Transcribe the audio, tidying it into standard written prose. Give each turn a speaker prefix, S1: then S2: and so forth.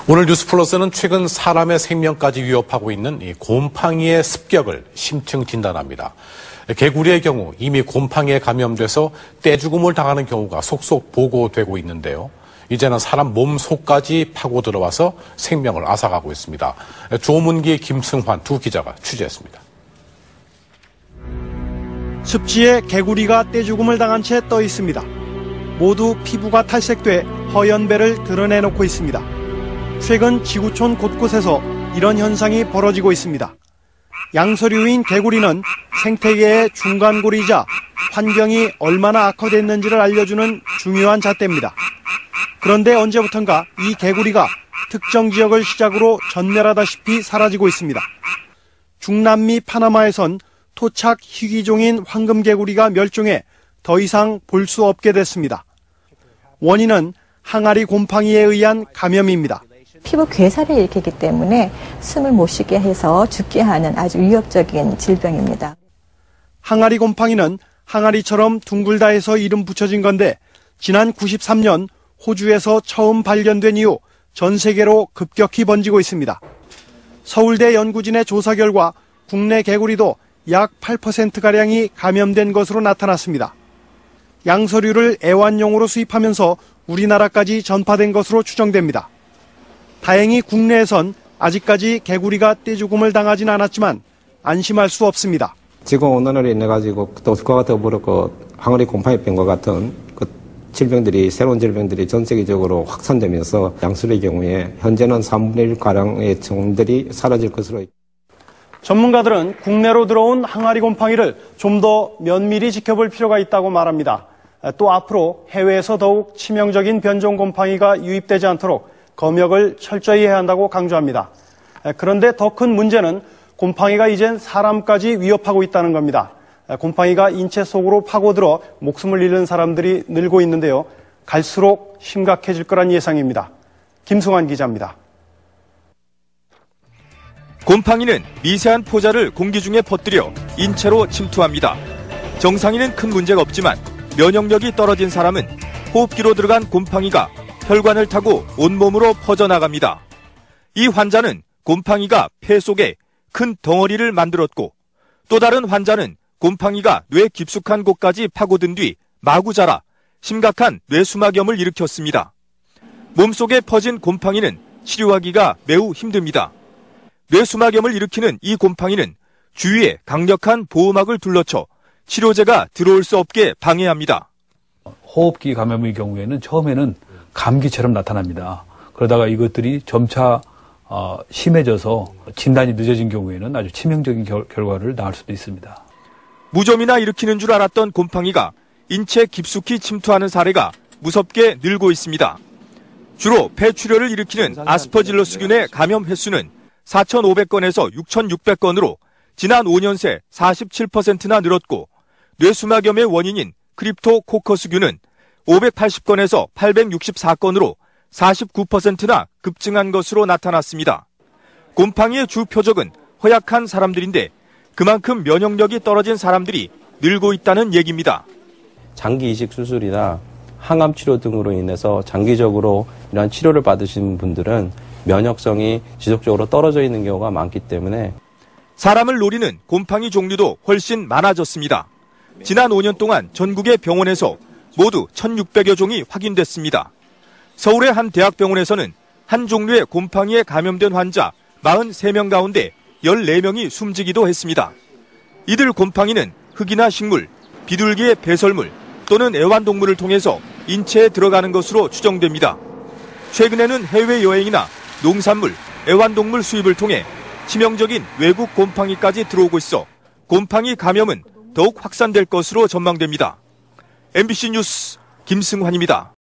S1: 오늘 뉴스플러스는 최근 사람의 생명까지 위협하고 있는 이 곰팡이의 습격을 심층 진단합니다. 개구리의 경우 이미 곰팡이에 감염돼서 떼죽음을 당하는 경우가 속속 보고되고 있는데요. 이제는 사람 몸 속까지 파고 들어와서 생명을 앗아가고 있습니다. 조문기, 김승환 두 기자가 취재했습니다.
S2: 습지에 개구리가 떼죽음을 당한 채 떠 있습니다. 모두 피부가 탈색돼 허연 배를 드러내놓고 있습니다. 최근 지구촌 곳곳에서 이런 현상이 벌어지고 있습니다. 양서류인 개구리는 생태계의 중간고리이자 환경이 얼마나 악화됐는지를 알려주는 중요한 잣대입니다. 그런데 언제부턴가 이 개구리가 특정 지역을 시작으로 전멸하다시피 사라지고 있습니다. 중남미 파나마에선 토착 희귀종인 황금개구리가 멸종해 더 이상 볼 수 없게 됐습니다. 원인은 항아리 곰팡이에 의한 감염입니다.
S3: 피부 괴사를 일으키기 때문에 숨을 못 쉬게 해서 죽게 하는 아주 위협적인 질병입니다.
S2: 항아리 곰팡이는 항아리처럼 둥글다 해서 이름 붙여진 건데 지난 93년 호주에서 처음 발견된 이후 전 세계로 급격히 번지고 있습니다. 서울대 연구진의 조사 결과 국내 개구리도 약 8%가량이 감염된 것으로 나타났습니다. 양서류를 애완용으로 수입하면서 우리나라까지 전파된 것으로 추정됩니다. 다행히 국내에선 아직까지 개구리가 떼죽음을 당하진 않았지만 안심할 수 없습니다.
S4: 지금 오늘로 인해 가지고 또 그와 더불어 항아리 곰팡이병과 같은 질병들이 새로운 질병들이 전 세계적으로 확산되면서 양서류의 경우에 현재는 3분의 1 가량의 종들이 사라질 것으로.
S2: 전문가들은 국내로 들어온 항아리 곰팡이를 좀 더 면밀히 지켜볼 필요가 있다고 말합니다. 또 앞으로 해외에서 더욱 치명적인 변종 곰팡이가 유입되지 않도록 검역을 철저히 해야 한다고 강조합니다. 그런데 더 큰 문제는 곰팡이가 이젠 사람까지 위협하고 있다는 겁니다. 곰팡이가 인체 속으로 파고들어 목숨을 잃는 사람들이 늘고 있는데요. 갈수록 심각해질 거란 예상입니다. 김승환 기자입니다.
S5: 곰팡이는 미세한 포자를 공기 중에 퍼뜨려 인체로 침투합니다. 정상인은 큰 문제가 없지만 면역력이 떨어진 사람은 호흡기로 들어간 곰팡이가 혈관을 타고 온몸으로 퍼져나갑니다. 이 환자는 곰팡이가 폐 속에 큰 덩어리를 만들었고 또 다른 환자는 곰팡이가 뇌 깊숙한 곳까지 파고든 뒤 마구 자라 심각한 뇌수막염을 일으켰습니다. 몸속에 퍼진 곰팡이는 치료하기가 매우 힘듭니다. 뇌수막염을 일으키는 이 곰팡이는 주위에 강력한 보호막을 둘러쳐 치료제가 들어올 수 없게 방해합니다.
S6: 호흡기 감염의 경우에는 처음에는 감기처럼 나타납니다. 그러다가 이것들이 점차 심해져서 진단이 늦어진 경우에는 아주 치명적인 결과를 낳을 수도 있습니다.
S5: 무좀이나 일으키는 줄 알았던 곰팡이가 인체 깊숙이 침투하는 사례가 무섭게 늘고 있습니다. 주로 폐출혈을 일으키는 아스퍼질러스균의 감염 횟수는 4,500건에서 6,600건으로 지난 5년 새 47%나 늘었고 뇌수막염의 원인인 크립토코커스균은 580건에서 864건으로 49%나 급증한 것으로 나타났습니다. 곰팡이의 주 표적은 허약한 사람들인데 그만큼 면역력이 떨어진 사람들이 늘고 있다는 얘기입니다.
S7: 장기 이식 수술이나 항암 치료 등으로 인해서 장기적으로 이러한 치료를 받으신 분들은 면역성이 지속적으로 떨어져 있는 경우가 많기 때문에
S5: 사람을 노리는 곰팡이 종류도 훨씬 많아졌습니다. 지난 5년 동안 전국의 병원에서 모두 1,600여 종이 확인됐습니다. 서울의 한 대학병원에서는 한 종류의 곰팡이에 감염된 환자 43명 가운데 14명이 숨지기도 했습니다. 이들 곰팡이는 흙이나 식물, 비둘기의 배설물 또는 애완동물을 통해서 인체에 들어가는 것으로 추정됩니다. 최근에는 해외여행이나 농산물, 애완동물 수입을 통해 치명적인 외국 곰팡이까지 들어오고 있어 곰팡이 감염은 더욱 확산될 것으로 전망됩니다. MBC 뉴스 김승환입니다.